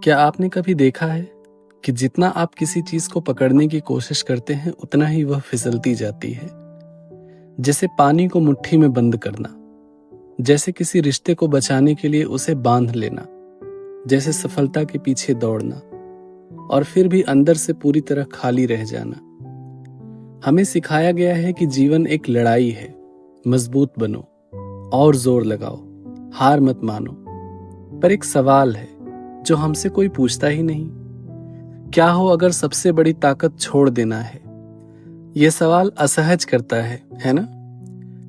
क्या आपने कभी देखा है कि जितना आप किसी चीज को पकड़ने की कोशिश करते हैं उतना ही वह फिसलती जाती है। जैसे पानी को मुट्ठी में बंद करना, जैसे किसी रिश्ते को बचाने के लिए उसे बांध लेना, जैसे सफलता के पीछे दौड़ना और फिर भी अंदर से पूरी तरह खाली रह जाना। हमें सिखाया गया है कि जीवन एक लड़ाई है। मजबूत बनो और जोर लगाओ, हार मत मानो। पर एक सवाल है जो हमसे कोई पूछता ही नहीं। क्या हो अगर सबसे बड़ी ताकत छोड़ देना है? यह सवाल असहज करता है ना?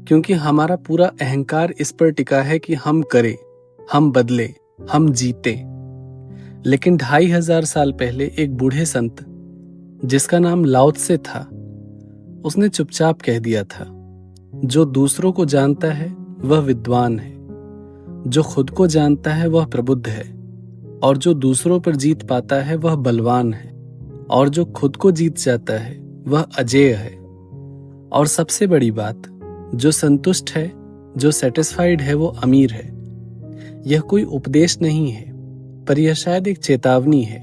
क्योंकि हमारा पूरा अहंकार इस पर टिका है कि हम करें, हम बदले, हम जीते। लेकिन 2500 साल पहले एक बूढ़े संत जिसका नाम लाओ त्से था, उसने चुपचाप कह दिया था, जो दूसरों को जानता है वह विद्वान है, जो खुद को जानता है वह प्रबुद्ध है, और जो दूसरों पर जीत पाता है वह बलवान है, और जो खुद को जीत जाता है वह अजेय है। और सबसे बड़ी बात, जो संतुष्ट है, जो सेटिस्फाइड है, वो अमीर है। यह कोई उपदेश नहीं है, पर यह शायद एक चेतावनी है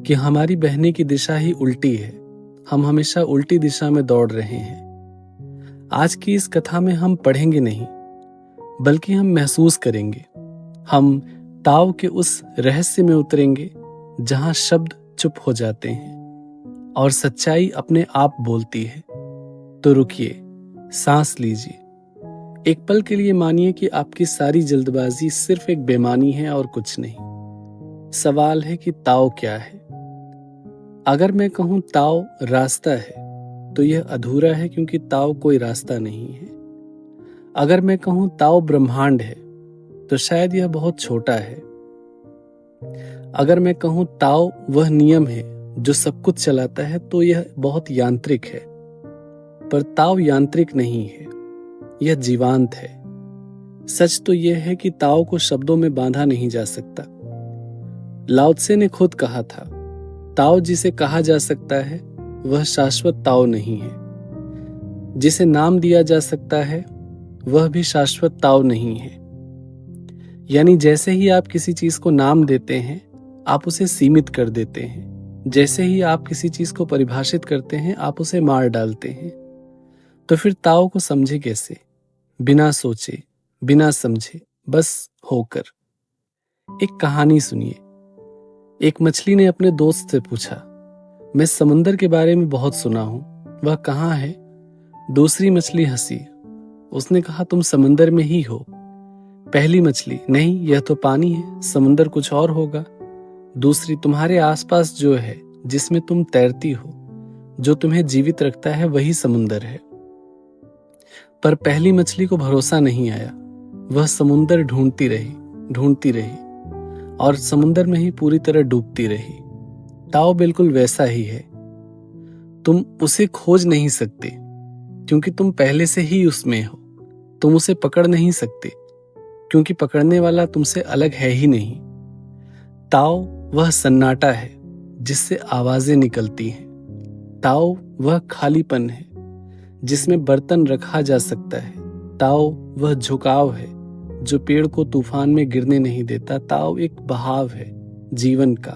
कि हमारी बहने की दिशा ही उल्टी है। हम हमेशा उल्टी दिशा में दौड़ रहे हैं। आज की इस कथा में हम पढ़ेंगे नहीं, बल्कि हम महसूस करेंगे। हम ताओ के उस रहस्य में उतरेंगे जहां शब्द चुप हो जाते हैं और सच्चाई अपने आप बोलती है। तो रुकिए, सांस लीजिए, एक पल के लिए मानिए कि आपकी सारी जल्दबाजी सिर्फ एक बेमानी है और कुछ नहीं। सवाल है कि ताओ क्या है? अगर मैं कहूं ताओ रास्ता है, तो यह अधूरा है, क्योंकि ताओ कोई रास्ता नहीं है। अगर मैं कहूं ताओ ब्रह्मांड है, तो शायद यह बहुत छोटा है। अगर मैं कहूं ताओ वह नियम है जो सब कुछ चलाता है, तो यह बहुत यांत्रिक है। पर ताओ यांत्रिक नहीं है, यह जीवांत है। सच तो यह है कि ताओ को शब्दों में बांधा नहीं जा सकता। लाओ त्से ने खुद कहा था, ताओ जिसे कहा जा सकता है वह शाश्वत ताओ नहीं है। जिसे नाम दिया जा सकता है वह भी शाश्वत ताओ नहीं है। यानी जैसे ही आप किसी चीज को नाम देते हैं, आप उसे सीमित कर देते हैं। जैसे ही आप किसी चीज को परिभाषित करते हैं, आप उसे मार डालते हैं। तो फिर ताओ को समझे कैसे? बिना सोचे, बिना समझे, बस होकर। एक कहानी सुनिए। एक मछली ने अपने दोस्त से पूछा, मैं समुंदर के बारे में बहुत सुना हूं, वह कहाँ है? दूसरी मछली हंसी। उसने कहा, तुम समंदर में ही हो। पहली मछली, नहीं, यह तो पानी है, समुंदर कुछ और होगा। दूसरी, तुम्हारे आसपास जो है, जिसमें तुम तैरती हो, जो तुम्हें जीवित रखता है, वही समुंदर है। पर पहली मछली को भरोसा नहीं आया। वह समुंदर ढूंढती रही और समुंदर में ही पूरी तरह डूबती रही। ताओ बिल्कुल वैसा ही है। तुम उसे खोज नहीं सकते, क्योंकि तुम पहले से ही उसमें हो। तुम उसे पकड़ नहीं सकते, क्योंकि पकड़ने वाला तुमसे अलग है ही नहीं। ताओ वह सन्नाटा है जिससे आवाजें निकलती हैं। ताओ वह खालीपन है जिसमें बर्तन रखा जा सकता है। ताओ वह झुकाव है जो पेड़ को तूफान में गिरने नहीं देता। ताओ एक बहाव है जीवन का।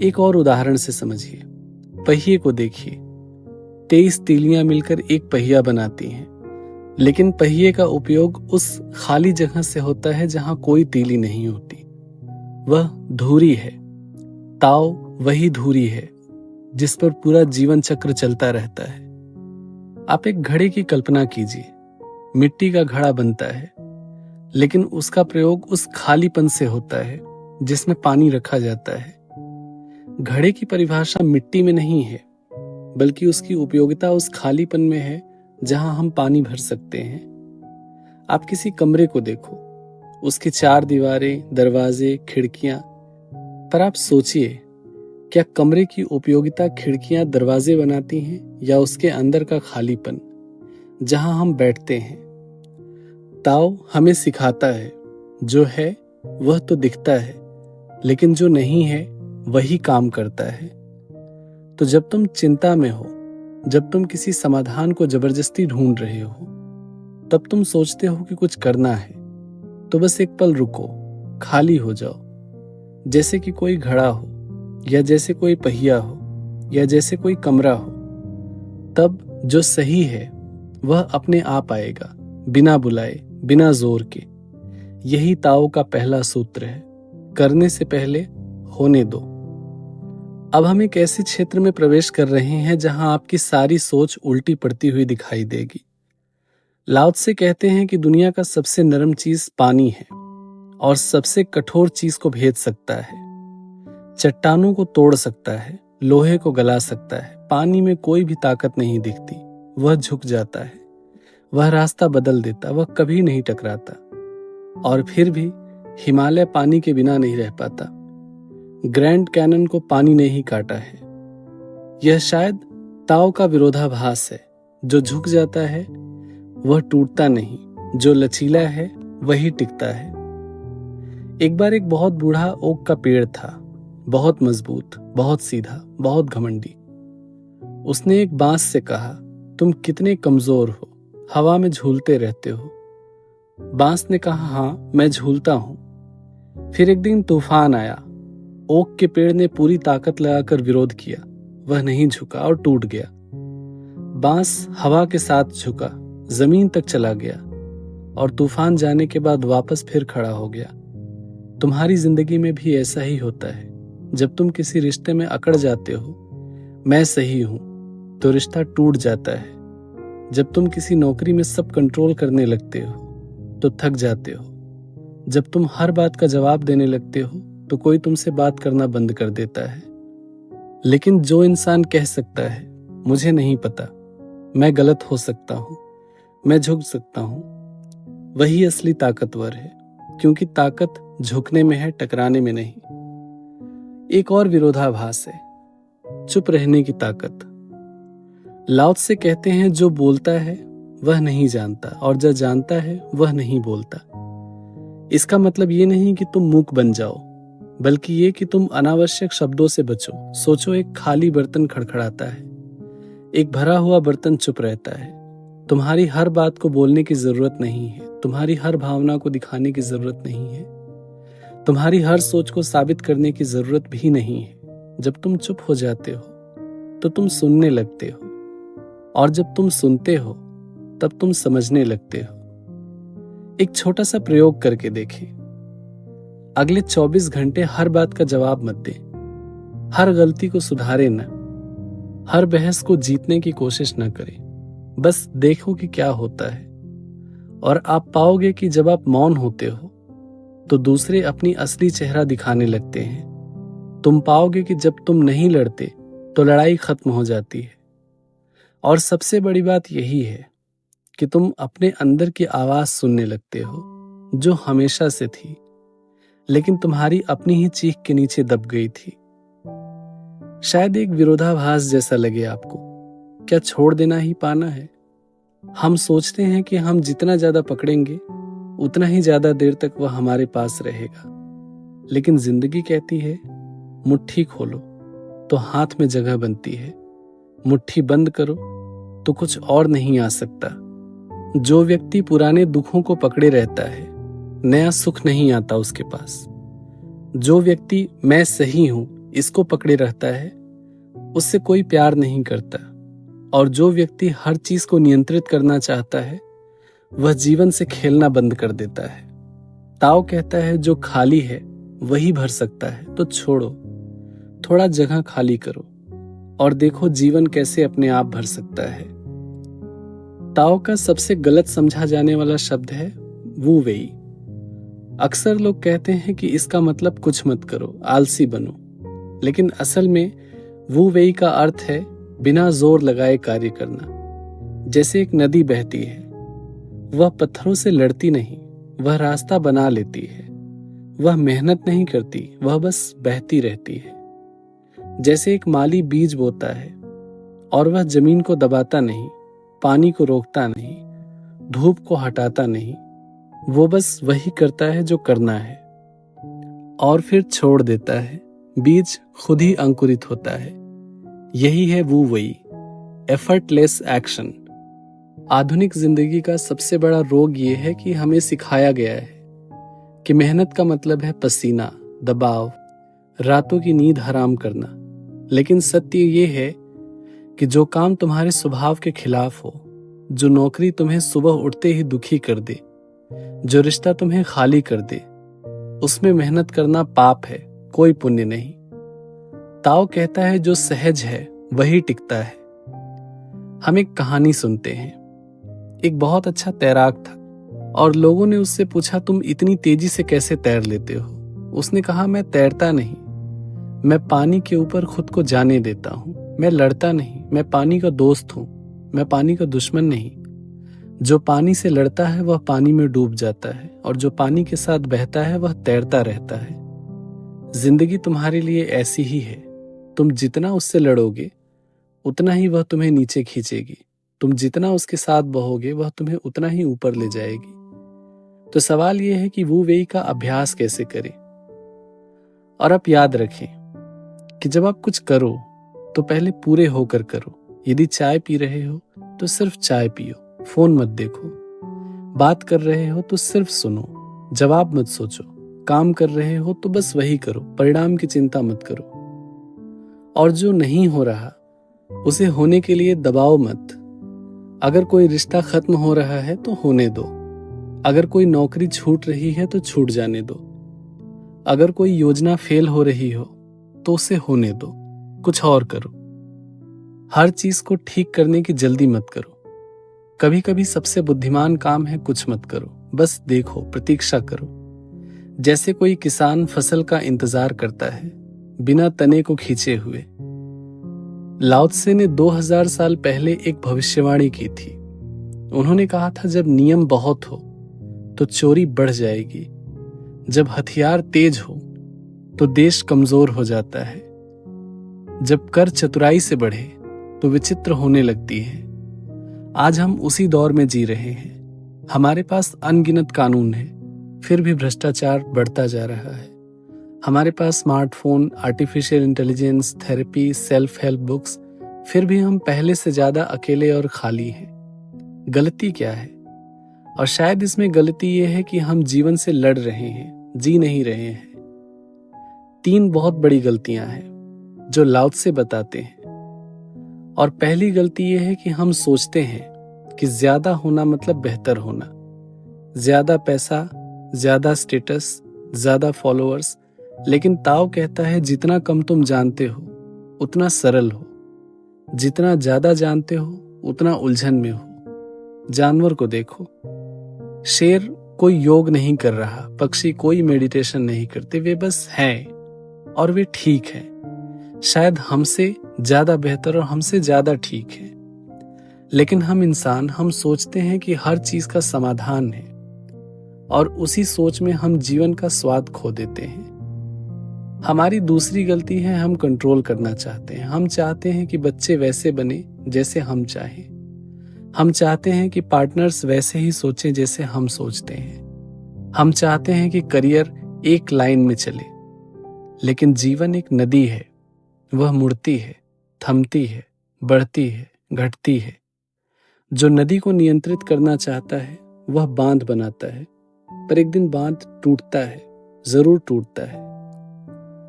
एक और उदाहरण से समझिए। पहिए को देखिए। 23 तीलियां मिलकर एक पहिया बनाती हैं, लेकिन पहिए का उपयोग उस खाली जगह से होता है जहां कोई तीली नहीं होती। वह धुरी है। ताओ वही धुरी है जिस पर पूरा जीवन चक्र चलता रहता है। आप एक घड़े की कल्पना कीजिए। मिट्टी का घड़ा बनता है, लेकिन उसका प्रयोग उस खालीपन से होता है जिसमें पानी रखा जाता है। घड़े की परिभाषा मिट्टी में नहीं है, बल्कि उसकी उपयोगिता उस खालीपन में है जहां हम पानी भर सकते हैं। आप किसी कमरे को देखो, उसकी 4 दीवारें, दरवाजे, खिड़कियां। पर आप सोचिए, क्या कमरे की उपयोगिता खिड़कियां, दरवाजे बनाती हैं, या उसके अंदर का खालीपन जहां हम बैठते हैं? ताओ हमें सिखाता है, जो है वह तो दिखता है, लेकिन जो नहीं है वही काम करता है। तो जब तुम चिंता में हो, जब तुम किसी समाधान को जबरदस्ती ढूंढ रहे हो, तब तुम सोचते हो कि कुछ करना है, तो बस एक पल रुको, खाली हो जाओ, जैसे कि कोई घड़ा हो, या जैसे कोई पहिया हो, या जैसे कोई कमरा हो, तब जो सही है वह अपने आप आएगा, बिना बुलाए, बिना जोर के। यही ताओ का पहला सूत्र है, करने से पहले होने दो। अब हम एक ऐसे क्षेत्र में प्रवेश कर रहे हैं जहां आपकी सारी सोच उल्टी पड़ती हुई दिखाई देगी। लाओ त्से कहते हैं कि दुनिया का सबसे नरम चीज पानी है और सबसे कठोर चीज को भेद सकता है, चट्टानों को तोड़ सकता है, लोहे को गला सकता है। पानी में कोई भी ताकत नहीं दिखती, वह झुक जाता है, वह रास्ता बदल देता, वह कभी नहीं टकराता। और फिर भी हिमालय पानी के बिना नहीं रह पाता, ग्रैंड कैनन को पानी ने ही काटा है। यह शायद ताओ का विरोधाभास है, जो झुक जाता है वह टूटता नहीं, जो लचीला है वही टिकता है। एक बार एक बहुत बूढ़ा ओक का पेड़ था, बहुत मजबूत, बहुत सीधा, बहुत घमंडी। उसने एक बांस से कहा, तुम कितने कमजोर हो, हवा में झूलते रहते हो। बांस ने कहा, हाँ मैं झूलता हूं। फिर एक दिन तूफान आया, ओक के पेड़ ने पूरी ताकत लगाकर विरोध किया, वह नहीं झुका और टूट गया। बांस हवा के साथ झुका, जमीन तक चला गया और तूफान जाने के बाद वापस फिर खड़ा हो गया। तुम्हारी जिंदगी में भी ऐसा ही होता है। जब तुम किसी रिश्ते में अकड़ जाते हो, मैं सही हूं, तो रिश्ता टूट जाता है। जब तुम किसी नौकरी में सब कंट्रोल करने लगते हो तो थक जाते हो। जब तुम हर बात का जवाब देने लगते हो तो कोई तुमसे बात करना बंद कर देता है। लेकिन जो इंसान कह सकता है, मुझे नहीं पता, मैं गलत हो सकता हूं, मैं झुक सकता हूं, वही असली ताकतवर है। क्योंकि ताकत झुकने में है, टकराने में नहीं। एक और विरोधाभास है, चुप रहने की ताकत। लाओ त्से कहते हैं, जो बोलता है वह नहीं जानता और जो जानता है वह नहीं बोलता। इसका मतलब ये नहीं कि तुम मूक बन जाओ, बल्कि ये कि तुम अनावश्यक शब्दों से बचो। सोचो, एक खाली बर्तन खड़खड़ाता है, एक भरा हुआ बर्तन चुप रहता है। तुम्हारी हर बात को बोलने की जरूरत नहीं है, तुम्हारी हर भावना को दिखाने की जरूरत नहीं है, तुम्हारी हर सोच को साबित करने की जरूरत भी नहीं है। जब तुम चुप हो जाते हो तो तुम सुनने लगते हो, और जब तुम सुनते हो तब तुम समझने लगते हो। एक छोटा सा प्रयोग करके देखें। अगले 24 घंटे हर बात का जवाब मत दे, हर गलती को सुधारे न, हर बहस को जीतने की कोशिश न करें। बस देखो कि क्या होता है। और आप पाओगे कि जब आप मौन होते हो तो दूसरे अपनी असली चेहरा दिखाने लगते हैं। तुम पाओगे कि जब तुम नहीं लड़ते तो लड़ाई खत्म हो जाती है। और सबसे बड़ी बात यही है कि तुम अपने अंदर की आवाज सुनने लगते हो, जो हमेशा से थी, लेकिन तुम्हारी अपनी ही चीख के नीचे दब गई थी। शायद एक विरोधाभास जैसा लगे आपको। क्या छोड़ देना ही पाना है? हम सोचते हैं कि हम जितना ज्यादा पकड़ेंगे उतना ही ज्यादा देर तक वह हमारे पास रहेगा। लेकिन जिंदगी कहती है, मुट्ठी खोलो तो हाथ में जगह बनती है, मुट्ठी बंद करो तो कुछ और नहीं आ सकता। जो व्यक्ति पुराने दुखों को पकड़े रहता है, नया सुख नहीं आता उसके पास। जो व्यक्ति मैं सही हूं इसको पकड़े रहता है, उससे कोई प्यार नहीं करता। और जो व्यक्ति हर चीज को नियंत्रित करना चाहता है, वह जीवन से खेलना बंद कर देता है। ताओ कहता है, जो खाली है वही भर सकता है, तो छोड़ो, थोड़ा जगह खाली करो और देखो जीवन कैसे अपने आप भर सकता है। ताओ का सबसे गलत समझा जाने वाला शब्द है वू वेई। अक्सर लोग कहते हैं कि इसका मतलब कुछ मत करो, आलसी बनो। लेकिन असल में वू वेई का अर्थ है बिना जोर लगाए कार्य करना। जैसे एक नदी बहती है, वह पत्थरों से लड़ती नहीं, वह रास्ता बना लेती है। वह मेहनत नहीं करती, वह बस बहती रहती है। जैसे एक माली बीज बोता है और वह जमीन को दबाता नहीं, पानी को रोकता नहीं, धूप को हटाता नहीं, वो बस वही करता है जो करना है और फिर छोड़ देता है। बीज खुद ही अंकुरित होता है। यही है वू वेई, एफर्टलेस एक्शन। आधुनिक जिंदगी का सबसे बड़ा रोग ये है कि हमें सिखाया गया है कि मेहनत का मतलब है पसीना, दबाव, रातों की नींद हराम करना। लेकिन सत्य ये है कि जो काम तुम्हारे स्वभाव के खिलाफ हो, जो नौकरी तुम्हें सुबह उठते ही दुखी कर दे, जो रिश्ता तुम्हें खाली कर दे, उसमें मेहनत करना पाप है, कोई पुण्य नहीं। ताओ कहता है जो सहज है वही टिकता है। हम एक कहानी सुनते हैं। एक बहुत अच्छा तैराक था और लोगों ने उससे पूछा, तुम इतनी तेजी से कैसे तैर लेते हो? उसने कहा, मैं तैरता नहीं, मैं पानी के ऊपर खुद को जाने देता हूं। मैं लड़ता नहीं, मैं पानी का दोस्त हूं, मैं पानी का दुश्मन नहीं। जो पानी से लड़ता है वह पानी में डूब जाता है और जो पानी के साथ बहता है वह तैरता रहता है। जिंदगी तुम्हारे लिए ऐसी ही है। तुम जितना उससे लड़ोगे उतना ही वह तुम्हें नीचे खींचेगी। तुम जितना उसके साथ बहोगे वह तुम्हें उतना ही ऊपर ले जाएगी। तो सवाल यह है कि वू वेई का अभ्यास कैसे करें। और आप याद रखें कि जब आप कुछ करो तो पहले पूरे होकर करो। यदि चाय पी रहे हो तो सिर्फ चाय पियो, फोन मत देखो। बात कर रहे हो तो सिर्फ सुनो, जवाब मत सोचो। काम कर रहे हो तो बस वही करो, परिणाम की चिंता मत करो। और जो नहीं हो रहा उसे होने के लिए दबाओ मत। अगर कोई रिश्ता खत्म हो रहा है तो होने दो। अगर कोई नौकरी छूट रही है तो छूट जाने दो। अगर कोई योजना फेल हो रही हो तो उसे होने दो, कुछ और करो। हर चीज को ठीक करने की जल्दी मत करो। कभी कभी सबसे बुद्धिमान काम है कुछ मत करो, बस देखो, प्रतीक्षा करो। जैसे कोई किसान फसल का इंतजार करता है बिना तने को खींचे हुए। लाओ त्से ने 2000 साल पहले एक भविष्यवाणी की थी। उन्होंने कहा था, जब नियम बहुत हो तो चोरी बढ़ जाएगी, जब हथियार तेज हो तो देश कमजोर हो जाता है, जब कर चतुराई से बढ़े तो विचित्र होने लगती है। आज हम उसी दौर में जी रहे हैं। हमारे पास अनगिनत कानून है, फिर भी भ्रष्टाचार बढ़ता जा रहा है। हमारे पास smartphone, artificial intelligence, therapy, self help books, फिर भी हम पहले से ज्यादा अकेले और खाली हैं। गलती क्या है? और शायद इसमें गलती यह है कि हम जीवन से लड़ रहे हैं, जी नहीं रहे हैं। 3 बहुत बड़ी गलतियां हैं जो लाओ त्से बताते हैं। और पहली गलती यह है कि हम सोचते हैं कि ज्यादा होना मतलब बेहतर होना। ज्यादा पैसा, ज्यादा स्टेटस, ज्यादा फॉलोअर्स। लेकिन ताओ कहता है, जितना कम तुम जानते हो उतना सरल हो, जितना ज्यादा जानते हो उतना उलझन में हो। जानवर को देखो, शेर कोई योग नहीं कर रहा, पक्षी कोई मेडिटेशन नहीं करते, वे बस हैं और वे ठीक हैं। शायद हमसे ज्यादा बेहतर और हमसे ज्यादा ठीक है। लेकिन हम इंसान, हम सोचते हैं कि हर चीज का समाधान है और उसी सोच में हम जीवन का स्वाद खो देते हैं। हमारी दूसरी गलती है, हम कंट्रोल करना चाहते हैं। हम चाहते हैं कि बच्चे वैसे बने जैसे हम चाहें। हम चाहते हैं कि पार्टनर्स वैसे ही सोचें जैसे हम सोचते हैं। हम चाहते हैं कि करियर एक लाइन में चले। लेकिन जीवन एक नदी है, वह मुड़ती है, थमती है, बढ़ती है, घटती है। जो नदी को नियंत्रित करना चाहता है वह बांध बनाता है, पर एक दिन बांध टूटता है, जरूर टूटता है।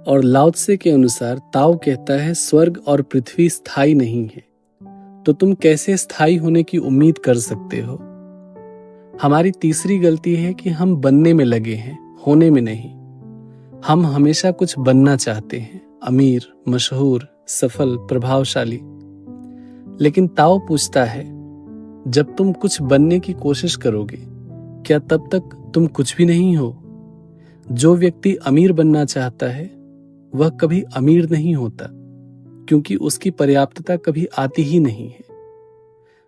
और लाओ त्से के अनुसार ताओ कहता है, स्वर्ग और पृथ्वी स्थायी नहीं है, तो तुम कैसे स्थायी होने की उम्मीद कर सकते हो? हमारी तीसरी गलती है कि हम बनने में लगे हैं, होने में नहीं। हम हमेशा कुछ बनना चाहते हैं, अमीर, मशहूर, सफल, प्रभावशाली। लेकिन ताओ पूछता है, जब तुम कुछ बनने की कोशिश करोगे, क्या तब तक तुम कुछ भी नहीं हो? जो व्यक्ति अमीर बनना चाहता है वह कभी अमीर नहीं होता, क्योंकि उसकी पर्याप्तता कभी आती ही नहीं है।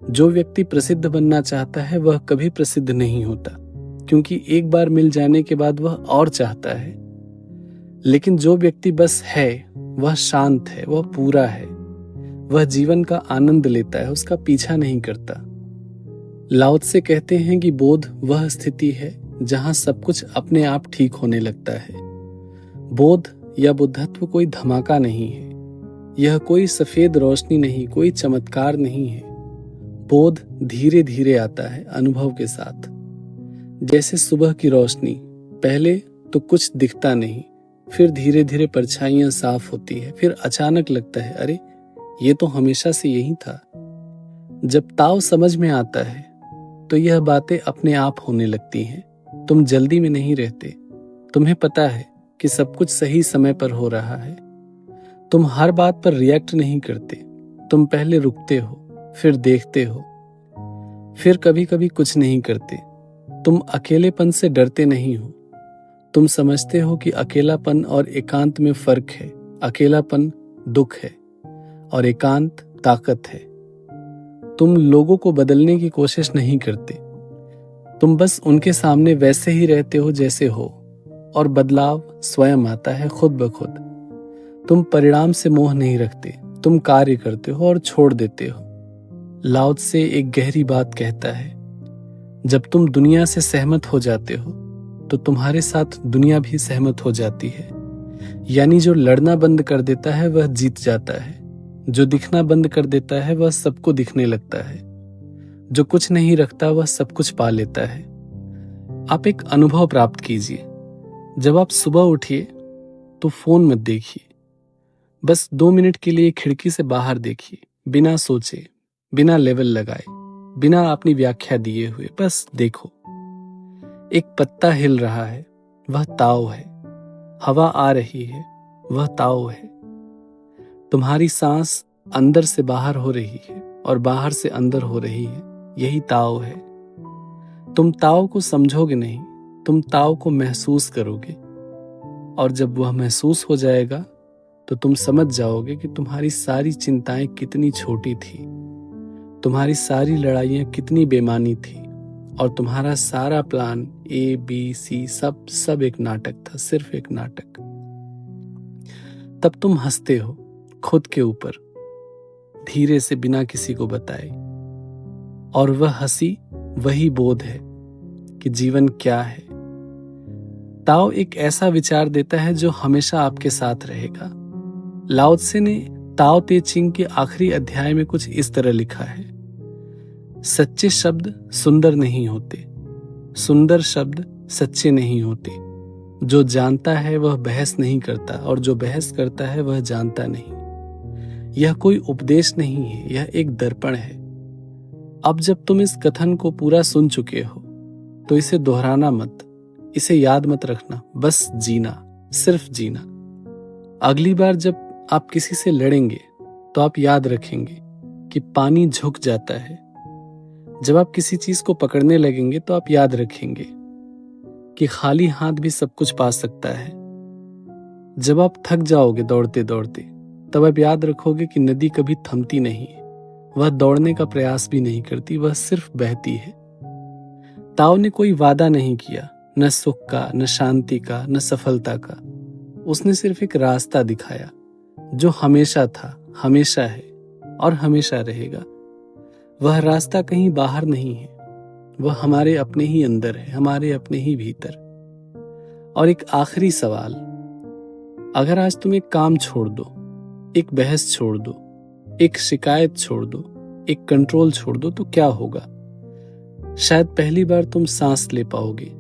जो व्यक्ति प्रसिद्ध बनना चाहता है वह कभी प्रसिद्ध नहीं होता, क्योंकि एक बार मिल जाने के बाद वह और चाहता है। लेकिन जो व्यक्ति बस है, वह शांत है, वह पूरा है, वह जीवन का आनंद लेता है, उसका पीछा नहीं करता। लाओ त्से कहते हैं कि बोध वह स्थिति है जहां सब कुछ अपने आप ठीक होने लगता है। बोध या बुद्धत्व कोई धमाका नहीं है, यह कोई सफेद रोशनी नहीं, कोई चमत्कार नहीं है। बोध धीरे धीरे आता है, अनुभव के साथ। जैसे सुबह की रोशनी, पहले तो कुछ दिखता नहीं, फिर धीरे धीरे परछाइयां साफ होती है, फिर अचानक लगता है अरे ये तो हमेशा से यही था। जब ताव समझ में आता है तो यह बातें अपने आप होने लगती हैं। तुम जल्दी में नहीं रहते, तुम्हें पता है कि सब कुछ सही समय पर हो रहा है। तुम हर बात पर रिएक्ट नहीं करते, तुम पहले रुकते हो, फिर देखते हो, फिर कभी कभी कुछ नहीं करते। तुम अकेलेपन से डरते नहीं हो, तुम समझते हो कि अकेलापन और एकांत में फर्क है। अकेलापन दुख है और एकांत ताकत है। तुम लोगों को बदलने की कोशिश नहीं करते, तुम बस उनके सामने वैसे ही रहते हो जैसे हो, और बदलाव स्वयं आता है खुद ब खुद। तुम परिणाम से मोह नहीं रखते, तुम कार्य करते हो और छोड़ देते हो। लाओ त्से एक गहरी बात कहता है, जब तुम दुनिया से सहमत हो जाते हो तो तुम्हारे साथ दुनिया भी सहमत हो जाती है। यानी जो लड़ना बंद कर देता है वह जीत जाता है, जो दिखना बंद कर देता है वह सबको दिखने लगता है, जो कुछ नहीं रखता वह सब कुछ पा लेता है। आप एक अनुभव प्राप्त कीजिए, जब आप सुबह उठिए तो फोन मत देखिए, बस 2 मिनट के लिए खिड़की से बाहर देखिए, बिना सोचे, बिना लेवल लगाए, बिना अपनी व्याख्या दिए हुए, बस देखो। एक पत्ता हिल रहा है, वह ताव है। हवा आ रही है, वह ताव है। तुम्हारी सांस अंदर से बाहर हो रही है और बाहर से अंदर हो रही है, यही ताव है। तुम ताव को समझोगे नहीं, तुम ताव को महसूस करोगे, और जब वह महसूस हो जाएगा तो तुम समझ जाओगे कि तुम्हारी सारी चिंताएं कितनी छोटी थी, तुम्हारी सारी लड़ाइयां कितनी बेमानी थी, और तुम्हारा सारा प्लान ABC सब एक नाटक था, सिर्फ एक नाटक। तब तुम हंसते हो खुद के ऊपर, धीरे से, बिना किसी को बताए, और वह हंसी वही बोध है कि जीवन क्या है। ताओ एक ऐसा विचार देता है जो हमेशा आपके साथ रहेगा। लाओ त्से ने ताओ ते चिंग के आखिरी अध्याय में कुछ इस तरह लिखा है, सच्चे शब्द सुंदर नहीं होते, सुंदर शब्द सच्चे नहीं होते। जो जानता है वह बहस नहीं करता, और जो बहस करता है वह जानता नहीं। यह कोई उपदेश नहीं है, यह एक दर्पण है। अब जब तुम इस कथन को पूरा सुन चुके हो तो इसे दोहराना मत, इसे याद मत रखना, बस जीना, सिर्फ जीना। अगली बार जब आप किसी से लड़ेंगे तो आप याद रखेंगे कि पानी झुक जाता है। जब आप किसी चीज को पकड़ने लगेंगे तो आप याद रखेंगे कि खाली हाथ भी सब कुछ पा सकता है। जब आप थक जाओगे दौड़ते दौड़ते, तब आप याद रखोगे कि नदी कभी थमती नहीं है, वह दौड़ने का प्रयास भी नहीं करती, वह सिर्फ बहती है। ताओ ने कोई वादा नहीं किया, न सुख का, न शांति का, न सफलता का। उसने सिर्फ एक रास्ता दिखाया जो हमेशा था, हमेशा है और हमेशा रहेगा। वह रास्ता कहीं बाहर नहीं है, वह हमारे अपने ही अंदर है, हमारे अपने ही भीतर। और एक आखिरी सवाल, अगर आज तुम एक काम छोड़ दो, एक बहस छोड़ दो, एक शिकायत छोड़ दो, एक कंट्रोल छोड़ दो, तो क्या होगा? शायद पहली बार तुम सांस ले पाओगे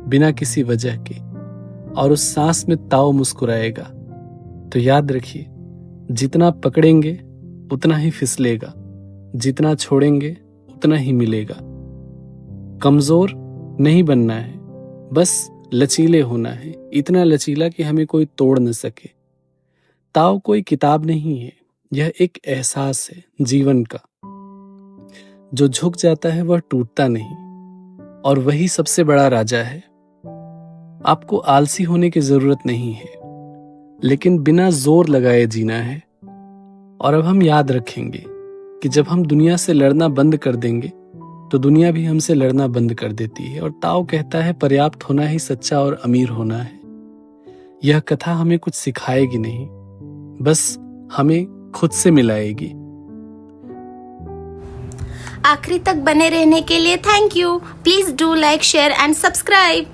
बिना किसी वजह के, और उस सांस में ताओ मुस्कुराएगा। तो याद रखिए, जितना पकड़ेंगे उतना ही फिसलेगा, जितना छोड़ेंगे उतना ही मिलेगा। कमजोर नहीं बनना है, बस लचीले होना है, इतना लचीला कि हमें कोई तोड़ न सके। ताओ कोई किताब नहीं है, यह एक एहसास है जीवन का। जो झुक जाता है वह टूटता नहीं, और वही सबसे बड़ा राजा है। आपको आलसी होने की जरूरत नहीं है, लेकिन बिना जोर लगाए जीना है। और अब हम याद रखेंगे कि जब हम दुनिया से लड़ना बंद कर देंगे तो दुनिया भी हमसे लड़ना बंद कर देती है। और ताओ कहता है, पर्याप्त होना ही सच्चा और अमीर होना है। यह कथा हमें कुछ सिखाएगी नहीं, बस हमें खुद से मिलाएगी। आखिरी तक बने रहने के लिए thank you. Please do like, share and subscribe.